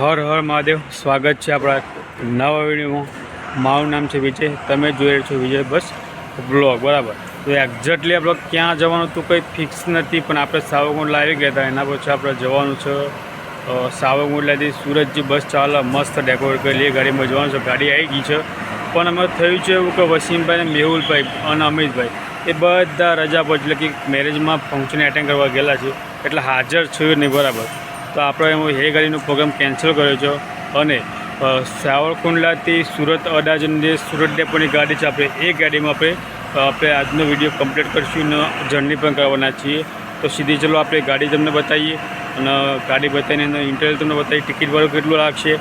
હર હર મહાદેવ. સ્વાગત છે આપણા નવા વિડીયોમાં. મારું નામ છે વિજય, તમે જોઈ રહ્યા છો વિજય બસ બ્લોગ. બરાબર, તો એક્ઝેક્ટલી આપણે ક્યાં જવાનું તો કંઈ ફિક્સ નથી, પણ આપણે સાવરકુંડલા આવી ગયા હતા. એના પછી આપણે જવાનું છે સાવરકુંડલાથી સુરત જે બસ ચાલે મસ્ત ડેકોરેટ કરેલી એ ગાડીમાં જવાનું છે. ગાડી આવી ગઈ છે, પણ અમે થયું છે એવું કે વસીમભાઈ, મેહુલભાઈ અને અમિતભાઈ એ બધા રજા પર, એટલે કે મેરેજમાં ફંક્શન એટેન્ડ કરવા ગયેલા છે, એટલે હાજર થયું નહીં. બરાબર, તો આપણે એમાં એ ગાડીનો પ્રોગ્રામ કેન્સલ કર્યો છે અને સાવરકુંડલાથી સુરત અડાજણ જે સુરત ડેપોની ગાડી છે, આપણે એ ગાડીમાં આપણે આજનો વિડીયો કમ્પ્લીટ કરીશું અને જર્ની પણ કરવાના છીએ. તો સીધી ચલો આપણે ગાડી તમને બતાવીએ અને ગાડી બતાવીને એનો ઇન્ટરવ્યૂ તમને બતાવીએ. ટિકિટ ભાડું કેટલું લાગશે,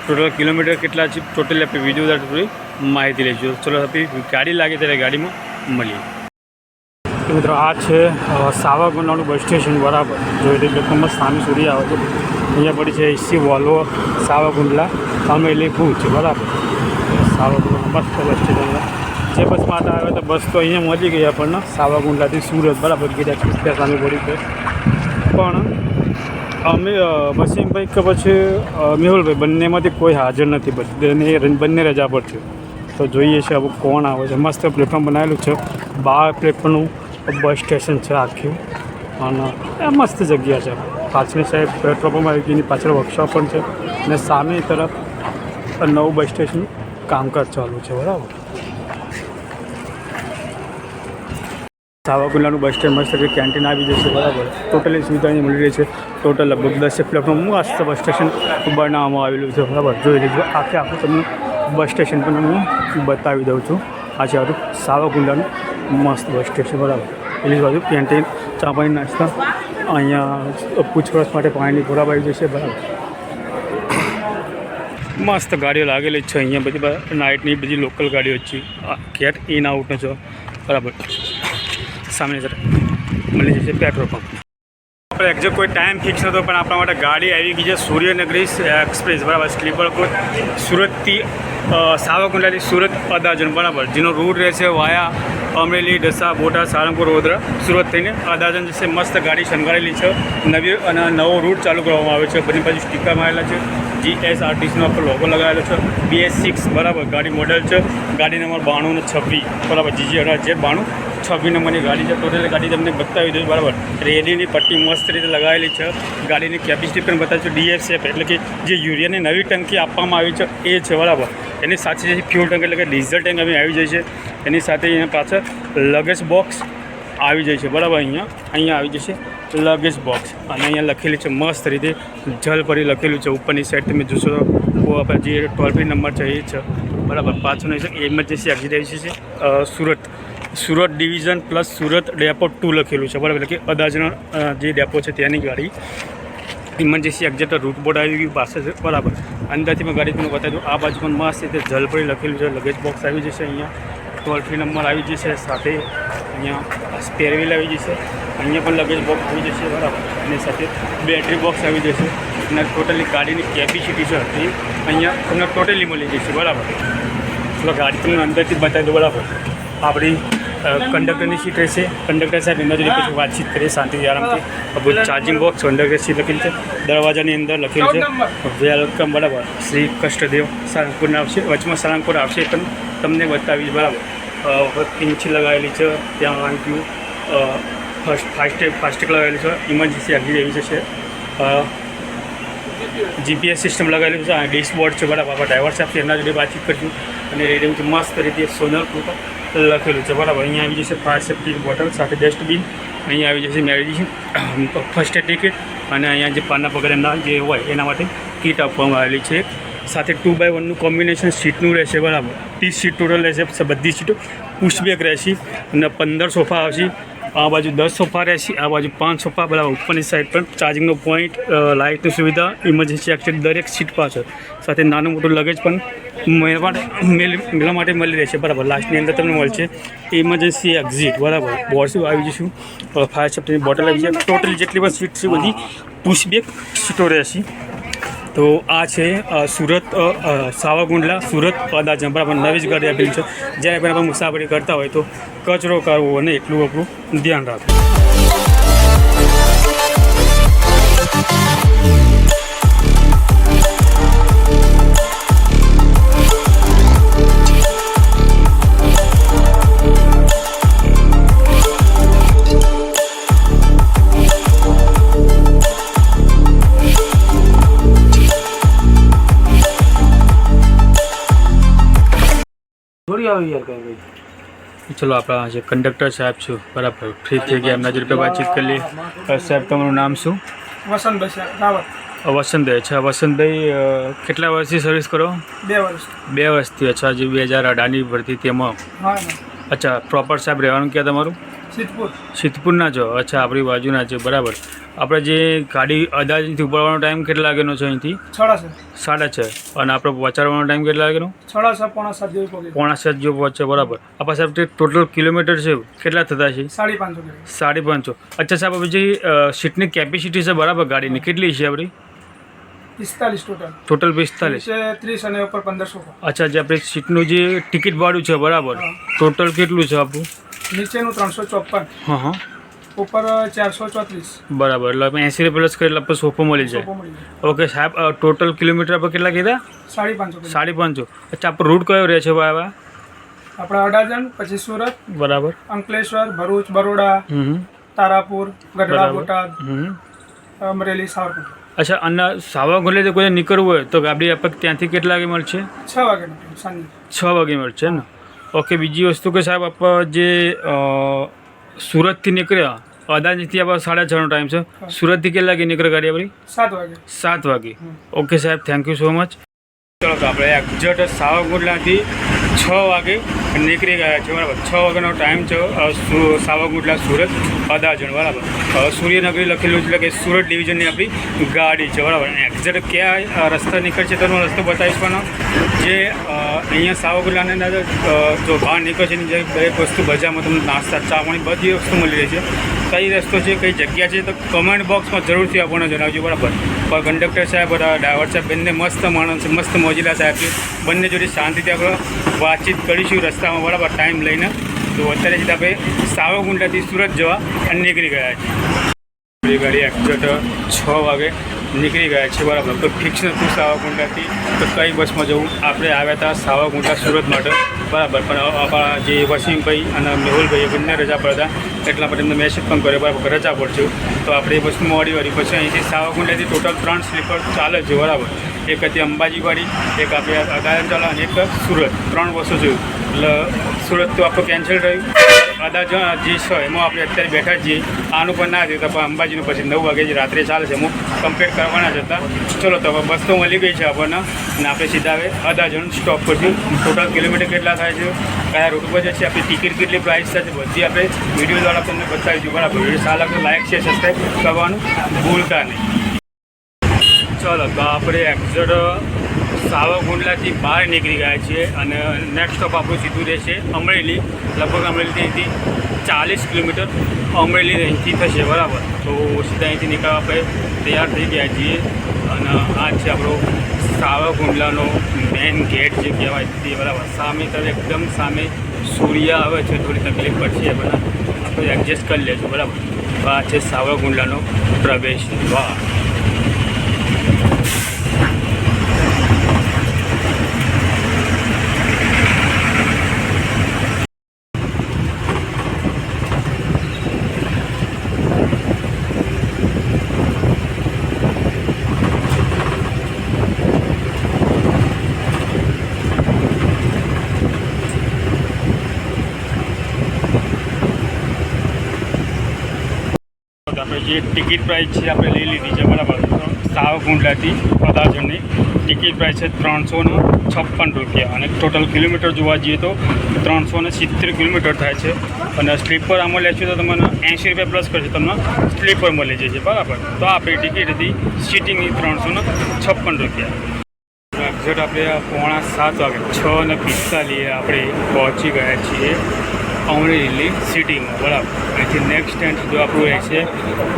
ટોટલ કિલોમીટર કેટલા છે, ટોટલી આપણે વિડીયો થોડી માહિતી લઈશું. ચલો આપણે ગાડી લાગે ત્યારે ગાડીમાં મળીએ. મિત્રો, આ છે સાવરકુંડલાનું બસ સ્ટેશન. બરાબર, જોઈ રીતે એકદમ સામે સુધી આવે છે. અહીંયા પડી છે એસી વોલ્વો સાવરકુંડલા અમેલી ભુજ. બરાબર, સાવરકુંડલા મસ્ત બસ સ્ટેશન. જે બસ માટે આવે તો બસ તો અહીંયા મળી ગઈ આપણને સાવરકુંડલાથી સુરત. બરાબર, ગીર એક્સપ્રેસ સામે પડી છે. પણ અમે વસીમભાઈ કે પછી મેહુલભાઈ બંનેમાંથી કોઈ હાજર નથી. બંને રજા પર છે. તો જોઈએ છે હવે કોણ આવે છે. મસ્ત પ્લેટફોર્મ બનાવેલું છે. 12 પ્લેટફોર્મનું બસ સ્ટેશન છે આખું, અને મસ્ત જગ્યા છે. પાછળની સાઈડ પેટ્રોલ પંપ આવી ગઈ, પાછળ વર્કશોપ પણ છે, અને સામેની તરફ નવું બસ સ્ટેશન કામકાજ ચાલુ છે. બરાબર, સાવરકુંડલાનું બસ સ્ટેન્ડ મસ્ત કેન્ટીન આવી જશે. બરાબર, ટોટલી સુવિધા અહીં મળી રહી છે. ટોટલ લગભગ 10 પ્લેટફોર્મ મસ્ત બસ સ્ટેશન બનાવવામાં આવેલું છે. બરાબર, જોઈ લીધું આખું તમને બસ સ્ટેશન પણ હું બતાવી દઉં છું. આ છે આપણું સાવરકુંડલાનું મસ્ત બસ સ્ટેશન. બરાબર, પેલી બાજુ કેન્ટીન, ચા પાણી નાસ્તા, અહીંયા પૂછપરછ માટે પાણીની ખોરાક આવી જશે. બરાબર, મસ્ત ગાડીઓ લાગેલી જ છે અહીંયા. બધી નાઇટની બધી લોકલ ગાડીઓ છે. ગેટ ઇન આઉટનો છે. બરાબર, સામે મળી જશે પેટ્રોલ પંપ. આપણે એક્ઝેક્ટ કોઈ ટાઈમ ફિક્સ નહોતો, પણ આપણા માટે ગાડી આવી ગઈ છે સૂર્યનગરી એક્સપ્રેસ. બરાબર, સ્લીપર કોચ સુરતથી સાવરકુંડલાથી સુરત અડાજણ. બરાબર, જેનો રૂટ રહેશે વાયા અમરેલી, ઢસા, બોટાદ, સાળંગપુર, વડોદરા, સુરત થઈને અડાજણ જશે. મસ્ત ગાડી શણગારેલી છે. નવી અને નવો રૂટ ચાલુ કરવામાં આવે છે. બંને બાજુ સ્ટીકર મારેલા છે. GSRTCનો આપણો લોગો લગાવેલો છે. BS6. બરાબર, ગાડી મોડલ છે. ગાડી નંબર 92 ને 26. બરાબર, GG18Z92 નંબરની ગાડી છે. ટોટલ ગાડી તમને બતાવી દઉં. બરાબર, રેલીની પટ્ટી મસ્ત રીતે લગાવેલી છે. ગાડીની કેપેસિટી પણ બતાવી છે. DFCF એટલે કે જે યુરિયાની નવી ટંકી આપવામાં આવી છે એ છે. બરાબર, એની સાથે જે ફ્યુલ ટેન્ક એટલે કે ડીઝલ ટેન્ક અમે આવી જાય છે. એની સાથે એના પાછળ લગેજ બોક્સ આવી જાય છે. બરાબર, અહીંયા આવી જશે લગેજ બોક્સ, અને અહીંયા લખેલી છે મસ્ત રીતે જલપરી લખેલું છે. ઉપરની સાઈડ તમે જોશો તો આપણે જે ટોલ ફ્રી નંબર છે એ છે. બરાબર, પાછળનું છે ઇમરજન્સી એક્ઝિટ આવી છે Surat division plus Surat depot 2 લખેલું છે. બરાબર, એટલે કે અડાજણ જે ડેપો છે ત્યાંની ગાડી. ઇમરજન્સી એક્ઝિટ રૂટ બોર્ડ આવી ગયું પાસે છે. બરાબર, અંદરથી મેં ગાડી તમને બતાવી દઉં. આ બાજુ પણ મસ્ત રીતે જલપરી લખેલું છે. લગેજ બોક્સ આવી જશે. અહીંયા ટોલ ફ્રી નંબર આવી જશે. સાથે અહીંયા સ્પેર વ્હીલ આવી જશે. અહીંયા પણ લગેજ બોક્સ આવી જશે. બરાબર, એની સાથે બેટરી બોક્સ આવી જશે. અને ટોટલી ગાડીની કેપેસિટી છે એ અહીંયા તમને ટોટલી મળી જશે. બરાબર, એટલે ગાડી તમને અંદરથી જ બતાવી દો. બરાબર, આપણી કંડક્ટરની સીટ રહેશે. કંડક્ટર સાહેબ એના જોડે પછી વાતચીત કરીએ શાંતિથી, આરામથી. બધું ચાર્જિંગ બોક્સ કંડક્ટર સીટ લખેલી છે. દરવાજાની અંદર લખેલું છે વેલકમ. બરાબર, શ્રી કષ્ટદેવ સાળંગપુરના આવશે. વચમાં સાળંગપુર આવશે પણ તમને બતાવીશ. બરાબર, પિંચી લગાવેલી છે. ત્યાં વાંચ્યું ફાસ્ટેગ લગાવેલી છે. ઇમરજન્સી એક્ઝિટ એવી જશે. GPS સિસ્ટમ લગાવેલી છે. ડેશબોર્ડ છે. બરાબર, આપણા ડ્રાઈવર સાહેબ છે એમના જોડે વાતચીત કરીશું. અને રેડિયમથી મસ્ત રીતે સોનલ કૃપા લખેલું છે. બરાબર, અહીંયા આવી જશે ફાયર સેફ્ટી બોટલ સાથે ડસ્ટબિન. અહીંયા આવી જશે મેડિસિન, ફર્સ્ટ એડ ટિકિટ, અને અહીંયા જે પાના પકડના જે હોય એના માટે કીટ આપવામાં આવેલી છે. સાથે 2x1નું કોમ્બિનેશન સીટનું રહેશે. બરાબર, 30 સીટ ટોટલ રહેશે. બધી સીટો પુશબેક રહેશે અને 15 સોફા આવશે. આ બાજુ 10 સોફા રહેશે, આ બાજુ 5 સોફા. બરાબર, ઉપરની સાઈડ પણ ચાર્જિંગનો પોઈન્ટ, લાઇટની સુવિધા, ઇમરજન્સી એક્સિટ દરેક સીટ પાછળ. સાથે નાનું મોટું લગેજ પણ મેળવા માટે મળી રહેશે. બરાબર, લાસ્ટની અંદર તમને મળશે ઇમરજન્સી એક્ઝિટ. બરાબર, બોર્ડ આવી જઈશું. ફાયર સેફ્ટીની બોટલ આવી જાય. ટોટલી જેટલી પણ સીટ છે બધી પુશબેક સીટો રહેશે. તો આ છે સુરત સાવરકુંડલા સુરત અડાજણ. બરાબર, નવી જ ગાડી આપેલી છે. જ્યારે પણ આપણે મુસાફરી કરતા હોય તો કચરો કરવો અને એટલું આપણું ધ્યાન રાખવું. नहीं आवे यार कहीं भाई। ચલો આપણા જે કંડક્ટર સાહેબ છું બરાબર ફ્રી થઈ ગયા એમના જોડે વાતચીત કરી લઈએ। સાહેબ તમારું નામ શું? વસંતભાઈ રાવત। વસંતભાઈ, અચ્છા વસંતભાઈ કેટલા વર્ષથી સર્વિસ કરો? 2 વર્ષ। 2 વર્ષથી, અચ્છા જે 2018ની ભરતી તેમાં? હા। અચ્છા પ્રોપર સાહેબ રહેવાનું ક્યાં તમારું? સિદ્ધપુર। સિદ્ધપુરના છો, અચ્છા આપણી બાજુના છે બરાબર। આપણે જે ગાડી અદાલતથી ઉપાડવાનો ટાઈમ કેટલા લાગેનો છે અહીંથી? 6:30। 6:30 અને આપણે પહોંચાડવાનો ટાઈમ કેટલા લાગેનો? 6:30 પોણા 7 જેવી પહોંચી। પોણા 7 જેવો પહોંચે બરાબર। આપણા સાહેબ તે ટોટલ કિલોમીટર છે કેટલા થતા છે? 550 કિલોમીટર। 550। અચ્છા સાહેબ હવે જે સીટની કેપેસિટી છે બરાબર ગાડીની કેટલી છે આપણી? 45 ટોટલ 45 30 અને ઉપર 1500। અચ્છા જે આપણે સીટનું જે ટિકિટ ભાડું છે બરાબર ટોટલ કેટલું છે આપણું? નીચેનું 354। હા હા ઉપર 434। બરાબર, એટલે 80 પ્લસ કરી એટલે આપણે સોફો મળી જાય। ઓકે સાહેબ ટોટલ કિલોમીટર આપણે કેટલા કીધા? 550। 550। અચ્છા આપણો રૂટ કયો રહે છે ભાઈ? આપણે અડાજણ, પછી સુરત, બરાબર, અંકલેશ્વર, ભરૂચ, બરોડા, તારાપુર, ગઢડા, બોટાદ, અમરેલી, સાવરકુંડલા। અચ્છા અને સાવરકુંડલાથી કોઈ નીકળવું હોય તો ગાડી આપણે ત્યાંથી કેટલા વાગે મળશે? 6 વાગે સાંજે 6 વાગે મળશે ને? ઓકે બીજી વસ્તુ કે સાહેબ આપણે જે સુરતથી નીકળ્યા અદાણીથી આપણે 6:30નો ટાઈમ છે, સુરતથી કેટલા વાગે નીકળે ગાડી આપણી? 7 વાગે। 7 વાગે। ઓકે સાહેબ થેન્ક યુ સો મચ। ચલો તો આપણે એક્ઝેક્ટ સાવરકુંડલાથી 6 વાગે નીકળી ગયા છે બરાબર। 6 વાગ્યાનો ટાઈમ છે સાવરકુંડલા સુરત અદાજણ બરાબર। સૂર્યનગરી લખેલું એટલે કે સુરત ડિવિઝનની આપણી ગાડી છે બરાબર। એક્ઝેક્ટ ક્યાં રસ્તા નીકળશે તેનો રસ્તો બતાવીશ પણ જે અહીંયા સાવરકુંડલાની અંદર જો બહાર નીકળશે એની જે દરેક વસ્તુ બજારમાં તમને નાસ્તા ચા પાણી બધી વસ્તુ મળી રહે છે। કઈ રસ્તો છે કઈ જગ્યા છે તો કમેન્ટ બોક્સમાં જરૂરથી આપણને જણાવજો બરાબર। પણ કંડક્ટર સાહેબ ડ્રાઈવર સાહેબ બંને મસ્ત માણસ મસ્ત મોજીલા સાહેબ છે, બંને જોડે શાંતિથી આપણે વાતચીત કરીશું રસ્તામાં બરાબર ટાઈમ લઈને। તો અત્યારે સીધા આપણે સાવરકુંડલાથી સુરત જવા નીકળી ગયા છીએ। આપણી ગાડી એક્ઝેક્ટ 6 વાગે નીકળી ગયા છે બરાબર। તો ફિક્સ નહોતું સાવરકુંડલાથી તો કઈ બસમાં જવું, આપણે આવ્યા હતા સાવરકુંડલા સુરત માટે બરાબર। પણ આપણા જે વસીમભાઈ અને મેહુલભાઈ બંને રજા પડતા એટલા માટે એમને મેસેજ પણ કર્યો બરાબર રજા પડશે તો આપણે એ બસમાં મોડી વાળી પછી અહીંથી સાવરકુંડલાથી ટોટલ 3 સ્લીપર ચાલે છે બરાબર। એક હતી અંબાજીવાળી, એક આપણે અદાજણ ચાલે અને એક સુરત, 3 બસો જોયું એટલે સુરત તો આપણું કેન્સલ રહ્યું। અદાજણ જે છે એમાં આપણે અત્યારે બેઠા છીએ, આનું પણ ના થયું તો પણ અંબાજીનું પછી 9 વાગે જે રાત્રે ચાલે છે એમાં કમ્પ્લીટ કરવાના જ હતા। ચલો તો બસ તો મળી ગઈ છે આપણને અને આપણે સીધા હવે અદાજણ સ્ટોપ કરશું। ટોટલ કિલોમીટર કેટલા થાય છે, કયા રૂટ પર જશે, આપણી ટિકિટ કેટલી પ્રાઇસ છે બધી આપણે વિડીયો દ્વારા તમને બતાવીશું બરાબર। વિડીયો સારા લાગે તો લાઇક શેર સબસ્ક્રાઈબ કરવાનું ભૂલતા નહીં। ચલો તો આપણે એક્ઝેક્ટ સાવરકુંડલાથી બહાર નીકળી ગયા છીએ અને નેક્સ્ટ સ્ટોપ આપણું સીધું રહેશે અમરેલી। લગભગ અમરેલીથી અહીંથી 40 કિલોમીટર અમરેલી અહીંથી થશે બરાબર। તો સીધા અહીંથી નીકળવા આપણે તૈયાર થઈ ગયા છીએ અને આ છે આપણો સાવરકુંડલાનો મેઇન ગેટ જે કહેવાય તે બરાબર। સામે તરફ એકદમ સામે સૂર્ય આવે છે, થોડી તકલીફ પડશે બધા આપણે એડજસ્ટ કરી લેશું બરાબર। તો આ છે સાવરકુંડલાનો પ્રવેશ દ્વાર। આપણે જે ટિકિટ પ્રાઇસ છે આપણે લઈ લીધી છે બરાબર। સાવરકુંડલાથી અદાજણની ટિકિટ પ્રાઇસ છે 356 રૂપિયા અને ટોટલ કિલોમીટર જોવા જઈએ તો 370 કિલોમીટર થાય છે અને સ્લીપર આમાં લેશું તો તમને 80 રૂપિયા પ્લસ કરશે તમને સ્લીપર મળી જશે બરાબર। તો આપણી ટિકિટ હતી સિટિંગની 356 રૂપિયા। એક્ઝેક્ટ આપણે પોણા 7 વાગે 6:45 આપણે પહોંચી ગયા છીએ અમરેલી સિટીમાં બરાબર। અહીંથી નેક્સ્ટ સ્ટેન્ડ સુધી આપણું રહેશે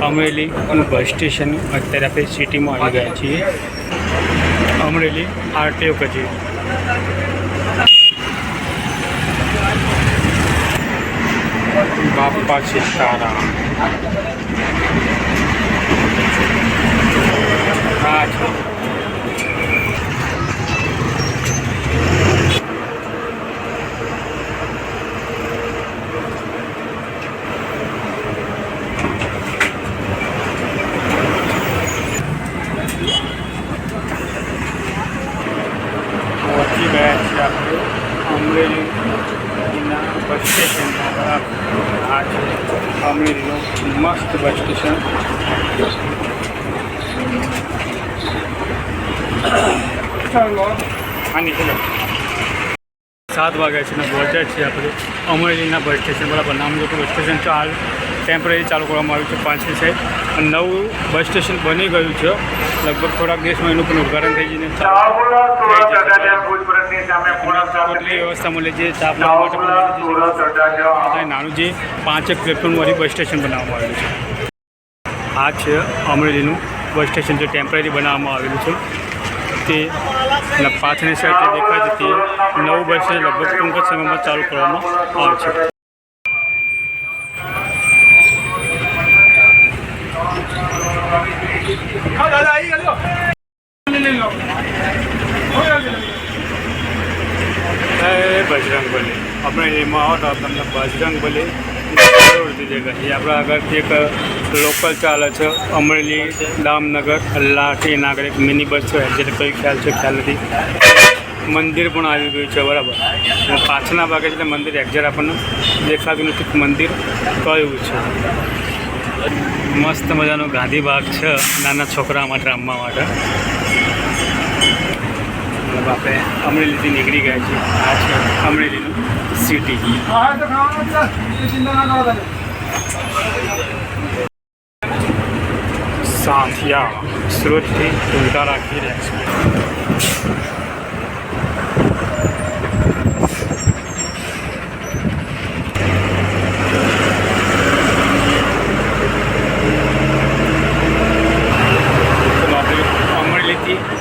અમરેલીનું બસ સ્ટેશન। અત્યારે આપણે સિટીમાં આવી ગયા છીએ અમરેલી આરટીઓ કચેરી। બાપા સીતારામ હા છે પહોંચી ગયા છીએ આપણે અમરેલી હા નીકળો 7 વાગ્યા છે ને પહોંચ્યા છીએ આપણે અમરેલીના બસ સ્ટેશન. બરાબર, નામ જો બસ સ્ટેશન હાલ ટેમ્પરરી ચાલુ કરવામાં આવ્યું છે 5ની સાઈડ. અને નવું બસ સ્ટેશન બની ગયું છે. લગભગ થોડાક દિવસમાં એનું પણ ઉદ્ઘાટન થઈ જઈને એટલી વ્યવસ્થા મળે છે. ચા પીવા માટે નાનું જે 5 પ્લેટફોર્મવાળી બસ સ્ટેશન બનાવવામાં આવેલું છે. આ છે અમરેલીનું બસ સ્ટેશન જે ટેમ્પરરી બનાવવામાં આવેલું છે. તે પાછળની સાઈડ જે દેખાય છે તે નવું બસ સ્ટેશન લગભગ ટૂંક જ સમયમાં ચાલુ કરવામાં આવશે. બજરંગબલી આપણે એમાં આવો તો તમને બજરંગબલી એ આપણા આગળથી એક લોકલ ચાલે છે અમરેલી દામનગર લાઠી નાગર એક મિની બસ છે. જેને કઈ ખ્યાલ નથી. મંદિર પણ આવી ગયું છે. બરાબર, પાછળના ભાગે છે મંદિર એક્ઝેક્ટ આપણને દેખાતું નથી મંદિર કયું છે. મસ્ત મજાનો ગાંધી બાગ છે નાના છોકરા માટે રમવા માટે. મતલબ આપણે અમરેલીથી નીકળી ગયા છીએ. આ છે અમરેલીનું સિટી. સાંથિયા સુરતથી ટૂંકા રાખી રહ્યા છે.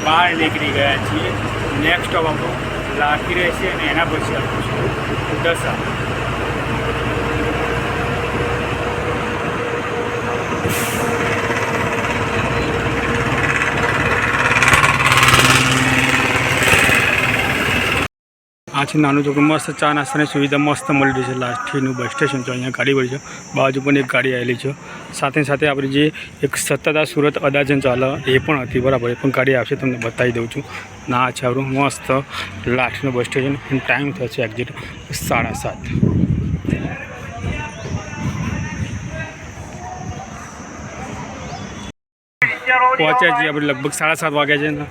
બહાર નીકળી ગયા છીએ. નેક્સ્ટ સ્ટોપ આપણું લાઠી રહેશે અને એના પછી આપણું દસા. આ છે નાનું ચોકડું. મસ્ત ચા નાસ્તાની સુવિધા મસ્ત મળી રહી છે. લાઠીનું બસ સ્ટેશન છે. અહીંયા ગાડી પડી છે. બાજુ પણ એક ગાડી આવેલી છે. સાથે સાથે આપણી જે એક સતત આ સુરત અડાજણ ચાલે એ પણ હતી. બરાબર, એ પણ ગાડી આવશે તમને બતાવી દઉં છું. ના છે આપણું મસ્ત લાઠીનું બસ સ્ટેશન. ટાઈમ થશે એક્ઝેક્ટ 7:30. પહોંચ્યા છીએ આપણે લગભગ 7:30 વાગ્યા છે ને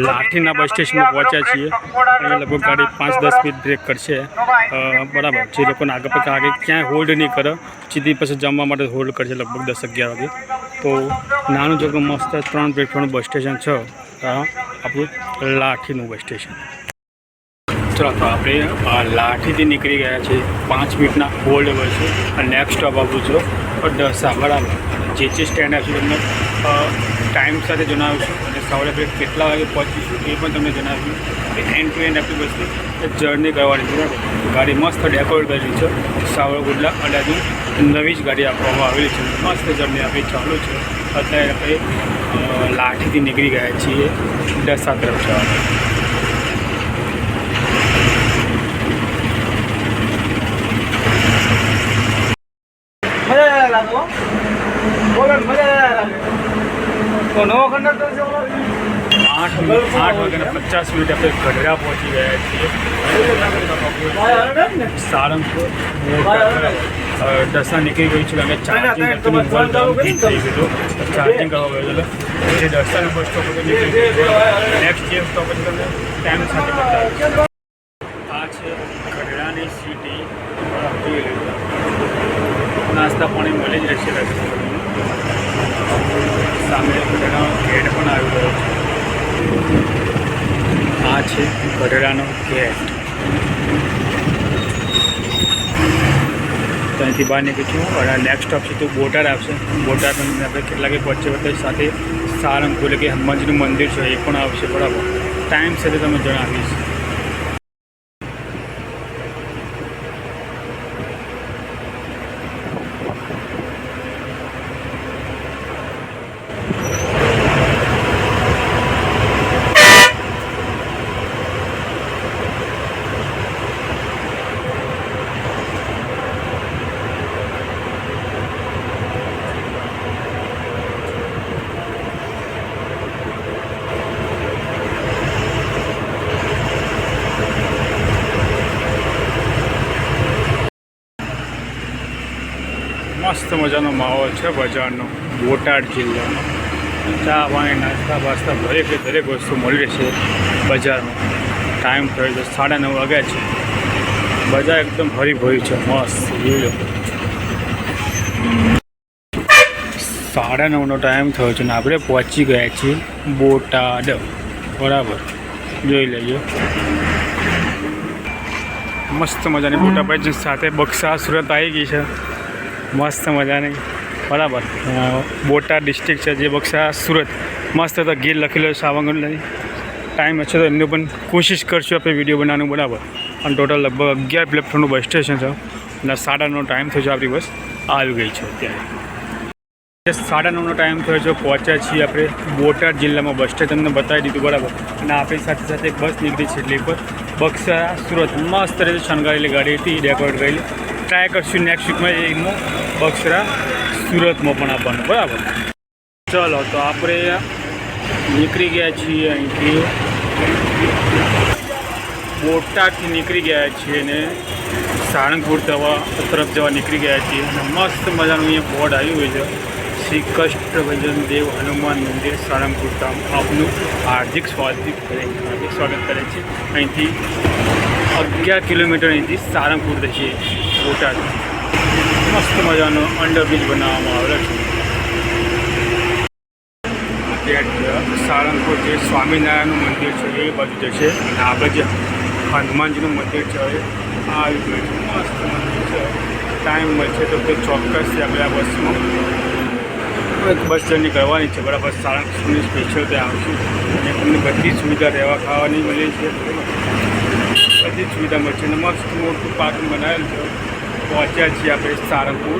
લાઠીના બસ સ્ટેશનમાં પહોંચ્યા છીએ. અહીંયા લગભગ ગાડી 5-10 મિનિટ બ્રેક કરશે. બરાબર, જે લોકોને આગળ પછી આગળ ક્યાંય હોલ્ડ નહીં કરે સીધી પછી જમવા માટે હોલ્ડ કરશે લગભગ 10-11 વાગે. તો નાનું ચોકનું મસ્ત 3 પ્લેટફોર્મનું બસ સ્ટેશન છે આપણું લાઠીનું બસ સ્ટેશન. ચલો તો આપણે લાઠીથી નીકળી ગયા છીએ. 5 મિનિટના હોલ્ડ કરશું અને નેક્સ્ટ સ્ટોપ આપણું છે ડસા. બરાબર, જે સ્ટેન્ડ આવશે તમને ટાઈમ સાથે જણાવીશું અને સવારે આપણે કેટલા વાગે પહોંચીશું એ પણ તમને જણાવીશું. એન્ડ ટુ એન્ડ આપણી બસની જર્ની કરવાની છે. બરાબર, ગાડી મસ્ત ડેકોરેટ કરેલી છે. સાવરકુંડલા અડાજણ નવી જ ગાડી આપવામાં આવેલી છે. મસ્ત જર્ની આપણી ચાલુ છે. અત્યારે આપણે લાઠીથી નીકળી ગયા છીએ ડસા તરફ જવા. આઠ વાગ્યાના 50 મિનિટ આપણે ગઢડા પહોંચી ગયા છીએ. સારંગપુર ડસા નીકળી ગયું છે. અમે ચાર્જિંગ હીટ થઈ ગયું ચાર્જિંગ કરવા ગયો એટલે જે ડસાના બસ સ્ટોપ ઉપર નીકળી ગયું. નેક્સ્ટ જે સ્ટોપ પછી તમને ટાઈમ સાથે બતાવીશ. આ છે ગઢડાની સિટી. નાસ્તા પાણી મળી જ રહેશે. સામે ગઢડાનો ગેટ પણ આવી ગયો છે. આ છે ગઢડાનો ગેટ. ત્યાંથી બહાર નીકળીશું અને નેક્સ્ટ સ્ટોપ સીધું બોટાદ આવશે. બોટાદ આપણે કેટલા વાગે પહોંચે સાથે સારંગપુર એટલે કે હનુમાનજીનું મંદિર છે એ પણ આવશે. બરાબર, ટાઈમ સાથે તમે જણાવીશ. મસ્ત મજાનો માહોલ છે બજારનો બોટાદ જિલ્લાનો. ચા પાણી નાસ્તા બાસ્તા દરેક વસ્તુ મળી રહેશે બજારમાં. ટાઈમ થયો છે 9:30 વાગ્યા છે. બજાર એકદમ ભરી છે, મસ્ત જોઈ લો. 9:30નો ટાઈમ થયો છે ને આપણે પહોંચી ગયા છીએ બોટાદ. બરાબર, જોઈ લેજો. મસ્ત મજાની બોટાદ સાથે બક્સા સુરત આવી ગઈ છે. મસ્ત મજાની બરાબર. બોટાદ ડિસ્ટ્રિક્ટ છે જે બક્સા સુરત. મસ્ત તો ગીર લખેલો છે સાવંગણી. ટાઈમ હશે તો એમની પણ કોશિશ કરશું આપણે વિડીયો બનાવવાનું. બરાબર. અને ટોટલ લગભગ 11 પ્લેટફોર્મનું બસ સ્ટેશન છે અને 9:30નો ટાઈમ થયો છે. આપણી બસ આવી ગઈ છે અત્યારે. 9:30નો ટાઈમ થયો છે. પહોંચ્યા છીએ આપણે બોટાદ જિલ્લામાં. બસ સ્ટેશન તમને બતાવી દીધું. બરાબર. અને આપણી સાથે એક બસ નીકળી છે એટલે પર બક્સા સુરત. મસ્ત રીતે શણગારેલી ગાડી હતી, ડેકોરેટ કરેલી. ટ્રાય કરશું નેક્સ્ટ વીકમાં એમાં બક્સરા સુરતમાં પણ આપવાનું. બરાબર. ચલો તો આપણે નીકળી ગયા છીએ અહીંથી. બોટાદથી નીકળી ગયા છીએ અને સાળંગપુર તરફ જવા નીકળી ગયા છીએ. અને મસ્ત મજાનું અહીંયા બોર્ડ આવ્યું હોય છે, શ્રી કષ્ટભંજન દેવ હનુમાન મંદિર સાળંગપુર ધામ. આપનું હાર્દિક સ્વાગત કરે છે. અહીંથી 11 કિલોમીટર અહીંથી સાળંગપુર છે બોટાદ. મસ્ત મજાનો અંડરબ્રિજ બનાવવામાં આવેલો છે. સાળંગપુર જે સ્વામિનારાયણનું મંદિર છે એ બાજુ જશે. અને આપણે જે હનુમાનજીનું મંદિર છે હવે આવી ગયું છે. મસ્ત મંદિર છે. ટાઈમ મળશે તો ચોક્કસથી આપણે આ બસમાં એક બસ જર્ની કરવાની છે. બરાબર. સાળંગપુરની સ્પેશિયલ ત્યાં આવશું અને તમને બધી સુવિધા રહેવા ખાવાની મળી છે. બધી જ સુવિધા મળશે અને મસ્ત મોટું પાર્કિંગ બનાવેલું છે. પહોંચ્યા છીએ આપણે સાળંગપુર.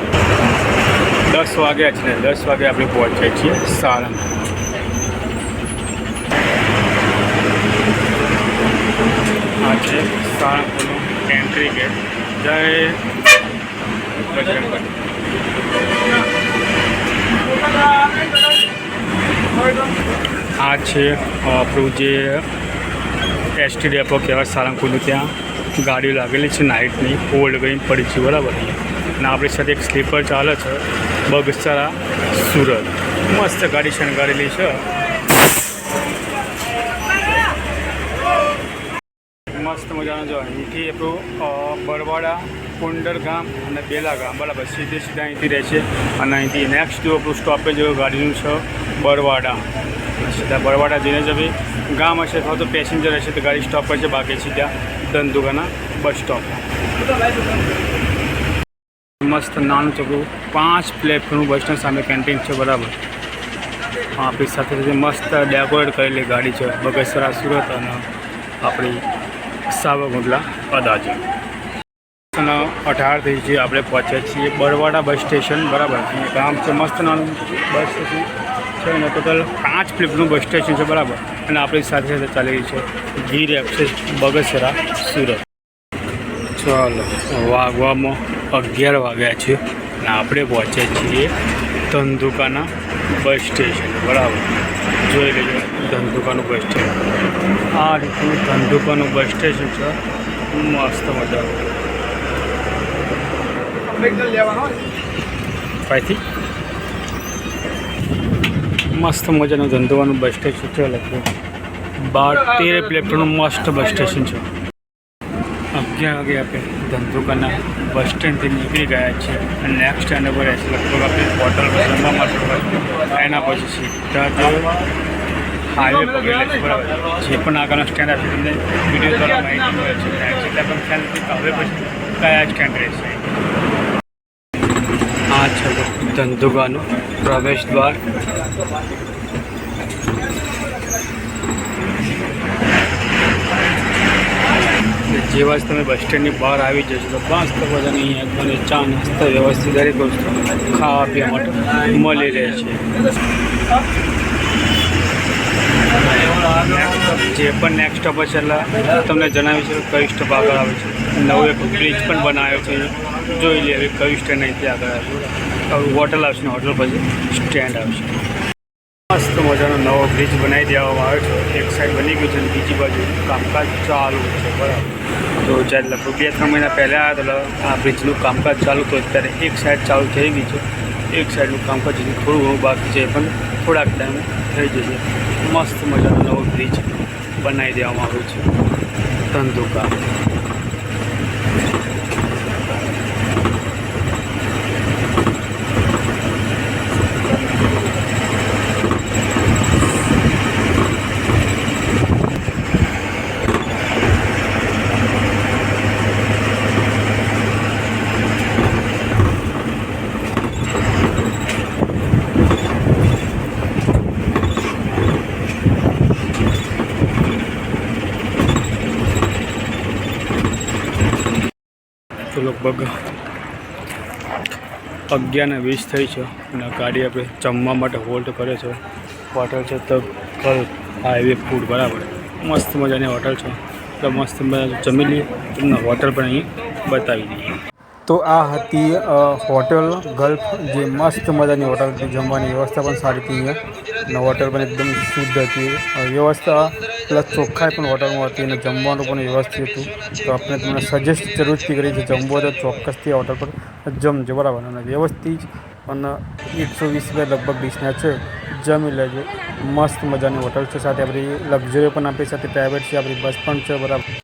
10 વાગ્યા છે ને 10 વાગે આપણે પહોંચ્યા છીએ સાળંગપુર. આ છે સાળંગપુરનું એન્ટ્રી ગેટ. જય બજરંગબલી. આ છે આપણું જે એસટી ડેપો કહેવાય સાળંગપુરનું. ત્યાં ગાડીઓ લાગેલી છે નાઇટની. ઓલ્ડ ગઈ પડી છે. બરાબર. અને આપણી સાથે એક સ્લીપર ચાલે છે બગસરા સુરત. મસ્ત ગાડી શણગારેલી છે. મસ્ત મજાનો જો અહીંથી આપણું બરવાડા, કુંડર ગામ અને બેલા ગામ. બરાબર. સીધા અહીંથી રહેશે. અને અહીંથી નેક્સ્ટ જો આપણું સ્ટોપેજ ગાડીનું છે બરવાડા. સીધા બરવાડા જઈને જ હવે ગામ હશે અથવા તો પેસેન્જર હશે તો ગાડી સ્ટોપ પર છે. બાકી સીધા ધંધુકાના બસ સ્ટોપ. મસ્ત નાનું ચોકડું 5 પ્લેટફોર્મનું બસ સ્ટેન્ડ સામે કેન્ટીન છે. બરાબર. આપણી સાથે મસ્ત ડેકોરેટ કરેલી ગાડી છે બગસરા સુરત અને આપણી સાવરકુંડલા અદાજી. 18 થઈ છે. આપણે પહોંચ્યા છીએ બરવાડા બસ સ્ટેશન. બરાબર. અહીંયા ગામ છે. મસ્ત નાનું બસ સ્ટેશન છે અને ટોટલ 5 પ્લેટફોર્મનું બસ સ્ટેશન છે. બરાબર. અને આપણી સાથે ચાલી રહી છે ગીર એક્સપ્રેસ બગસરા સુરત. ચાલો વાગવામાં 11 વાગ્યા છે અને આપણે પહોંચ્યા છીએ ધંધુકાના બસ સ્ટેશન. બરાબર. જોઈ લેજો ધંધુકાનું બસ સ્ટેશન. આ રીતનું ધંધુકાનું બસ સ્ટેશન છે. મસ્ત મજા પાઈથી મસ્ત મજાનું ધંધુકાનું બસ સ્ટેશન છે. લગભગ 12-13 પ્લેટફોર્મનું મસ્ત બસ સ્ટેશન છે. 11 વાગે આપણે ધંધુકાના બસ સ્ટેન્ડથી નીકળી ગયા છીએ અને નેક્સ્ટ સ્ટેન્ડ પર રહેશે લગભગ આપણે હોટલ રમવા માટે. એના પછી સીધા જે હાઈવે પકડેલા છે. બરાબર. જે પણ આગળનો સ્ટેન્ડ આપશે તમને વિડીયો દ્વારા માહિતી મળે છે. એટલે પણ ખ્યાલ નથી કે હવે પછી કયા સ્ટેન્ડ રહેશે. આ છે ધંધુકાનું પ્રવેશ દ્વાર. જેવા જ તમે બસ સ્ટેન્ડની બહાર આવી જશો તો મસ્ત બધાની અહીંયા તમને ચા નાસ્તા વ્યવસ્થિત દરેક વસ્તુ ખાવા પીવા માટે મળી રહે છે. જે પણ નેક્સ્ટ સ્ટોપ છે એટલે તમને જણાવીશ કે કઈ સ્ટોપ આગળ આવે છે. નવો એક બ્રિજ પણ બનાવ્યો છે. જોઈ લે હવે કયું સ્ટેન્ડ અહીંથી આગળ આવશે. હોટલ આવશે ને હોટલ પછી સ્ટેન્ડ આવશે. મસ્ત મજાનો નવો બ્રિજ બનાવી દેવામાં આવ્યો છે. એક સાઈડ બની ગયું છે અને બીજી બાજુ કામકાજ ચાલુ છે. બરાબર. તો જ્યારે લગભગ 2-3 મહિના પહેલાં આવ્યા તો આ બ્રિજનું કામકાજ ચાલુ હતું. અત્યારે એક સાઈડ ચાલુ થઈ ગઈ છે એક સાઈડનું કામકાજ હજી થોડું ઘણું બાકી છે, પણ થોડાક ટાઈમ થઈ જશે. મસ્ત મજાનો નવો બ્રિજ બનાવી દેવામાં આવ્યો છે. ધંધુકા તો લગભગ 11:20 થઈ છે અને ગાડી આપણે જમવા માટે હોલ્ડ કરે છે. હોટલ છે તો હાઈવે ફૂડ બરાબર મસ્ત મજાની હોટલ છે, તો મસ્ત મજા જમી લઈએ. તમને હોટલ પણ અહીં બતાવી દઈએ. તો આ હતી હોટલ ગલ્ફ, જે મસ્ત મજાની હોટલ હતી. જમવાની વ્યવસ્થા પણ સારી હતી અહીંયા, અને હોટલ પણ એકદમ શુદ્ધ હતી. વ્યવસ્થા પ્લસ ચોખ્ખાઈ પણ હોટલમાં હતી, અને જમવાનું પણ વ્યવસ્થિત હતું. તો આપણે તમને સજેસ્ટ જરૂરથી કરી છે, જમવો તો ચોક્કસથી હોટલ પર જમજો બરાબર. અને વ્યવસ્થિત અને 120 રૂપિયા લગભગ ડીશના છે, જમી લેજો. મસ્ત મજાની હોટલ છે, સાથે આપણી લક્ઝરી પણ આપણી સાથે પ્રાઇવેટ છે, આપણી બસ પણ છે બરાબર.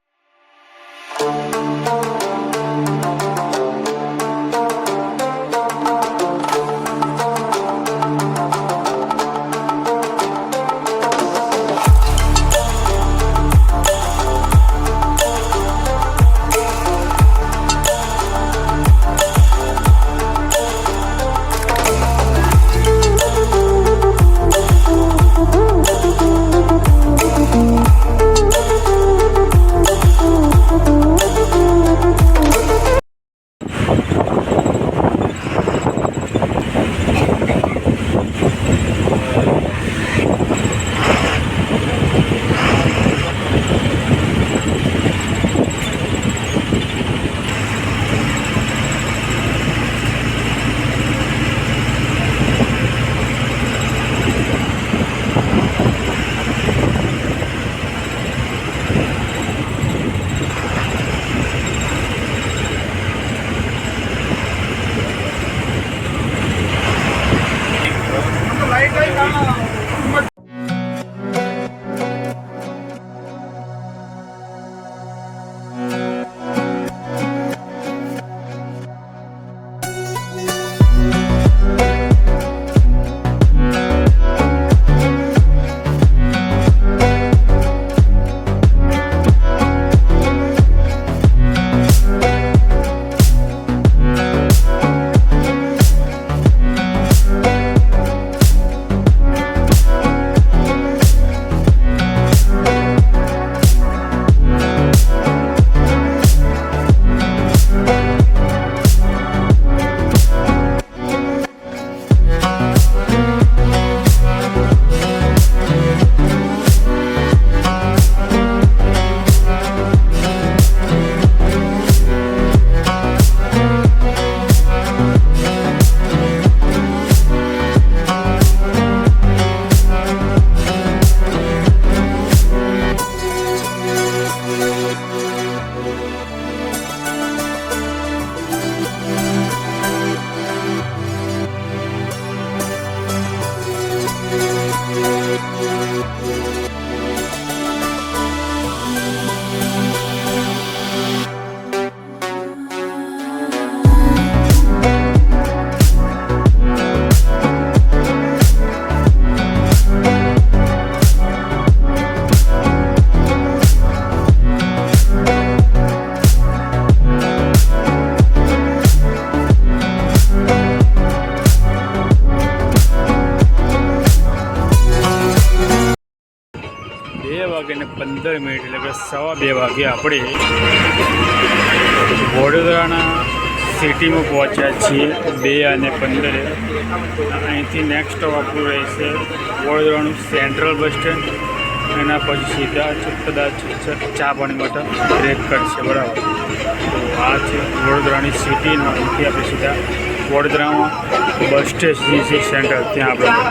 વાગ્યાને 15 એટલે કે 2:15 વાગે આપણે વડોદરાના સિટીમાં પહોંચ્યા છીએ. 2:15 અહીંથી નેક્સ્ટ સ્ટોપ આપણું રહેશે વડોદરાનું સેન્ટ્રલ બસ સ્ટેન્ડ. એના પછી સીધા કદાચ ચા પાણી માટે બ્રેક કરશે બરાબર. તો આ છે વડોદરાની સિટી, અહીંથી આપણે સીધા વડોદરામાં બસ સ્ટેશન છે સેન્ટ્રલ, ત્યાં આપણે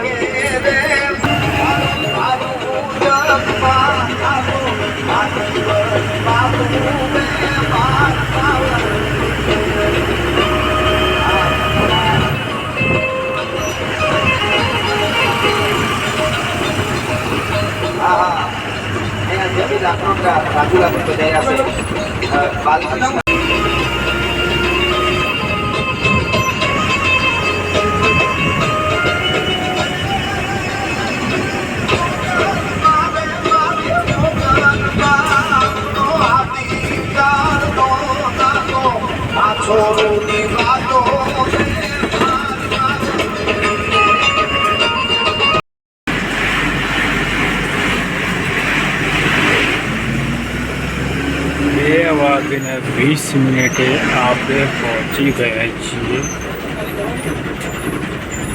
વાગીને 20 મિનિટે આપણે પહોંચી ગયા છીએ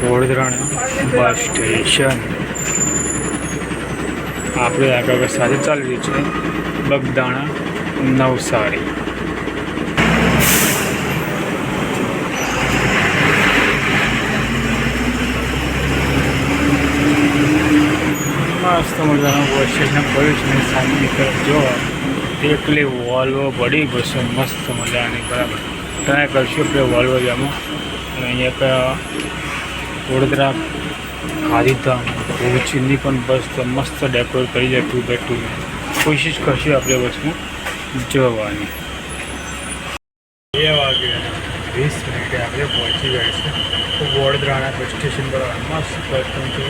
વડોદરાના બસ સ્ટેશન. આપણે આગળ સાથે ચાલી રહી છે બગદાણા નવસારી. મસ્ત મજાનું બસ સ્ટેશન પડ્યું છે. સામેની તરફ જોવા એકલી વોલ્વો બડી બસો મસ્ત મજાની. બરાબર ટ્રાય કરશું આપણે વોલ્વો જવામાં. અને અહીંયા વડોદરા ગાંધીધામ ભુજની પણ બસ તો મસ્ત ડેકોરેટ કરી જાય 2x2. કોશિશ કરશું આપણે બસમાં જવાની. 2 વાગે 20 મિનિટે આપણે પહોંચી ગયા છે વડોદરાના બસ સ્ટેશન પર. મસ્ત બસ છે.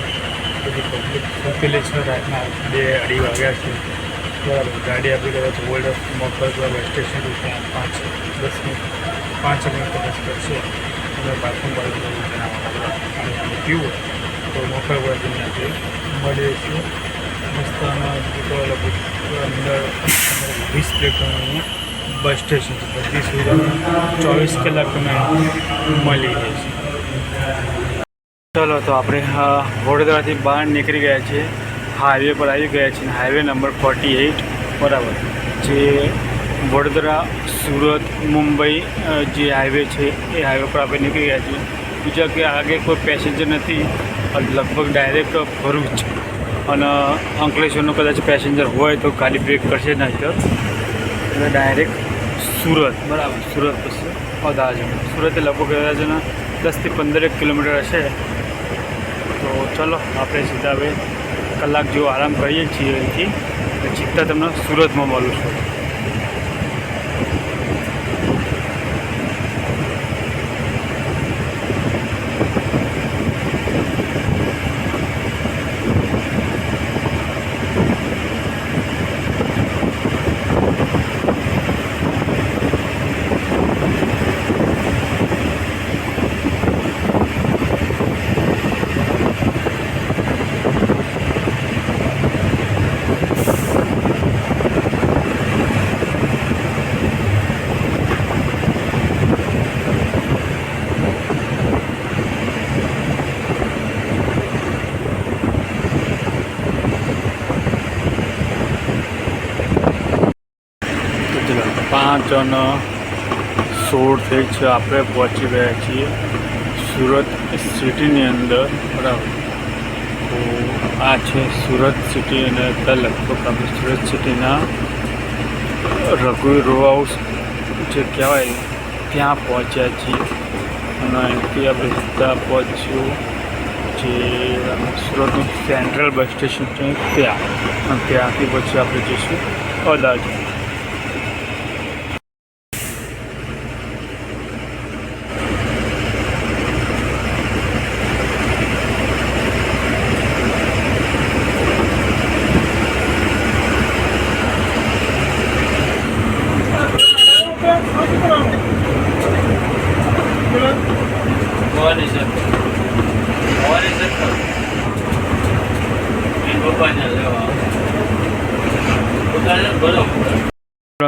બધી પબ્લિક ઉકેલી છે. રાતના 2-2:30 વાગ્યા છે. બરાબર ગાડી આપણી કદાચ ઓલ્ડ મોકલવા બસ સ્ટેશન ત્યાં 5-10 મિનિટ 5 મિનિટ બસ કરશે. અને બાથરૂમ બાથરૂમ પીવું તો મોકલવાથી આપણે મળીએ છીએ. મસ્ત અંદર 20 પ્લેટફોર્મ બસ સ્ટેશન છે. બધી સુવિધા 24 કલાક તમે મળી જશે. ચલો તો આપણે વડોદરાથી બહાર નીકળી ગયા છીએ. હાઈવે પર આવી ગયા છીએ. હાઈવે નંબર 48 બરાબર, જે વડોદરા સુરત મુંબઈ જે હાઈવે છે એ હાઈવે પર આપણે નીકળી ગયા છીએ. બીજા કે આગળ કોઈ પેસેન્જર નથી. લગભગ ડાયરેક્ટ ભરૂચ અને અંકલેશ્વરનો કદાચ પેસેન્જર હોય તો ગાડી બ્રેક કરશે નહીં તો એટલે ડાયરેક્ટ સુરત. બરાબર સુરત પછી અદાજણ. સુરતે લગભગ અદાજણ 10 થી 15 કિલોમીટર હશે. તો ચલો આપણે સીધા હવે કલાક જેવો આરામ કરીએ છીએ અહીંથી. સીધા તમને સુરતમાં મળું છું. પાંચ અને 16 થઈ છે. આપણે પહોંચી ગયા છીએ સુરત સિટીની અંદર. બરાબર તો આ છે સુરત સિટી. અને લગભગ આપણે સુરત સિટીના રઘુવીર રો હાઉસ જે કહેવાય ત્યાં પહોંચ્યા છીએ. અને અહીંથી આપણે સીધા પહોંચ્યું જે સુરતનું સેન્ટ્રલ બસ સ્ટેશન છે ત્યાં. અને ત્યાંથી પછી આપણે જઈશું અદાજણ.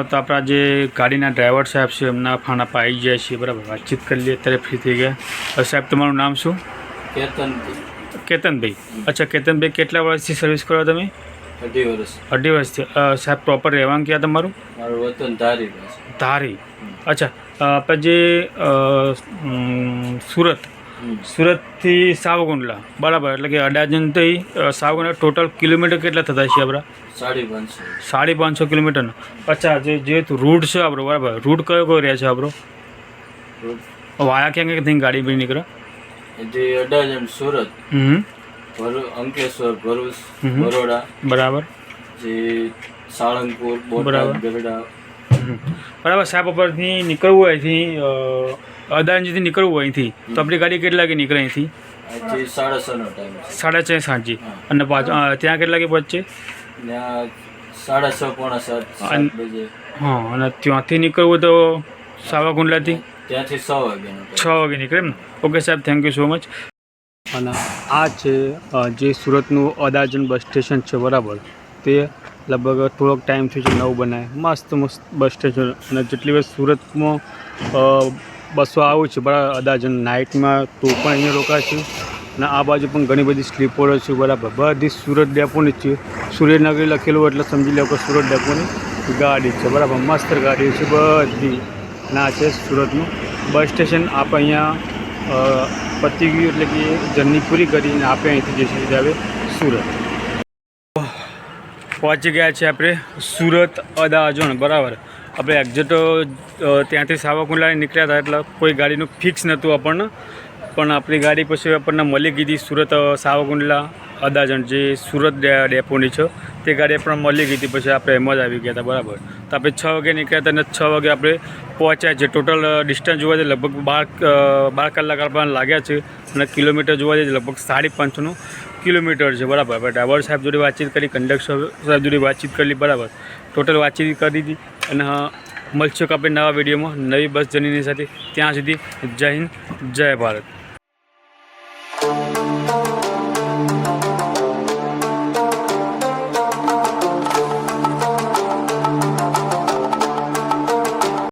તો આપણા જે ગાડીના ડ્રાઈવર સાહેબ છે એમના ફાણા પર આવી જાય છે. બરાબર વાતચીત કરી લઈએ. અત્યારે ફ્રી થઈ ગયા. સાહેબ તમારું નામ શું? કેતનભાઈ. અચ્છા કેતનભાઈ, કેટલા વર્ષથી સર્વિસ કરો તમે? 2.5 વર્ષ. 2.5 વર્ષથી. સાહેબ પ્રોપર રહેવાનું ક્યાં તમારું? મારું વતન ધારી. ધારી. અચ્છા આપણે જે સુરતથી સાવરકુંડલા બરાબર, એટલે કે અડાજણથી સાવરકુંડલા ટોટલ કિલોમીટર કેટલા થતા છે આપણા? 550 કિલોમીટરનો. અચ્છા જે રૂટ છે આપણો, બરાબર રૂટ કયો કયો રહે છે આપણો? વાયા ક્યાં ક્યાંથી ગાડી બી નીકળે? જે અડાજણ સુરત, અંકલેશ્વર, ભરૂચ, બરોડા. બરાબર. પછી સાળંગપુર, બોટાદ, બરાબર. ગઢડા. બરાબર. સાહેબ ઉપરથી નીકળવું હોય અહીંથી અદાલજીથી નીકળવું હોય અહીંથી તો આપણી ગાડી કેટલા વાગે નીકળે અહીંથી? અહીંથી 6:30નો ટાઈમ છે. 6:30 સાંજે. હા. અને પાછું ત્યાં કેટલા વાગે પહોંચે? ત્યાં 6:30, પોણા 7 અન- બજે. હા, અને ત્યાંથી નીકળવું તો સાવરકુંડલાથી ત્યાંથી 6 વાગ્યાનો ટાઈમ. 6 વાગે નીકળે એમ ને? ઓકે સાહેબ, થેન્ક યુ સો મચ. અને આ છે જે સુરતનું અદાજન બસ સ્ટેશન છે, બરાબર. તે લગભગ થોડોક ટાઈમ થયો છે નવું બનાવે, મસ્ત મસ્ત બસ સ્ટેશન. અને જેટલી વાર સુરતમાં બસો આવું છે બરાબર અદાજન નાઇટમાં તો પણ અહીંયા રોકાય છે. અને આ બાજુ પણ ઘણી બધી સ્લીપરો છે, બરાબર. બધી સુરત ડેપોની જ છે. સૂર્યનગરી લખેલું હોય એટલે સમજી લો કે સુરત ડેપોની ગાડી છે, બરાબર. મસ્ત ગાડી છે બધી. ના છે સુરતનું બસ સ્ટેશન. આપણે અહીંયા પતી ગયું એટલે કે જર્ની પૂરી કરીને આપણે અહીંથી જઈશું હવે સુરત. પહોંચી ગયા છે આપણે સુરત અદાજણ, બરાબર. આપણે એક્ઝેક્ટ ત્યાંથી સાવરકુંડલા નીકળ્યા હતા એટલે કોઈ ગાડીનું ફિક્સ નહોતું આપણને, પણ આપણી ગાડી પછી આપણને મળી ગઈ હતી સુરત સાવરકુંડલા અદાજણ જે સુરત ડેપોની છે તે ગાડી આપણને મળી ગઈ હતી. પછી આપણે એમ જ આવી ગયા હતા, બરાબર. તો આપણે 6 વાગે નીકળ્યા હતા અને 6 વાગે આપણે પહોંચ્યા છે. ટોટલ ડિસ્ટન્સ જોવા જઈએ લગભગ 12 કલાક આપણને લાગ્યા છે અને કિલોમીટર જોવા જઈએ લગભગ 550 કિલોમીટર છે, બરાબર. આપણે ડ્રાઈવર સાહેબ જોડે વાતચીત કરી, કંડક્ટર સાહેબ જોડે વાતચીત કરી, બરાબર. ટોટલ વાતચીત કરી દીધી. અને મળશું કે આપણે નવા વિડીયોમાં નવી બસ જર્નીની સાથે. ત્યાં સુધી જય હિન્દ, જય ભારત.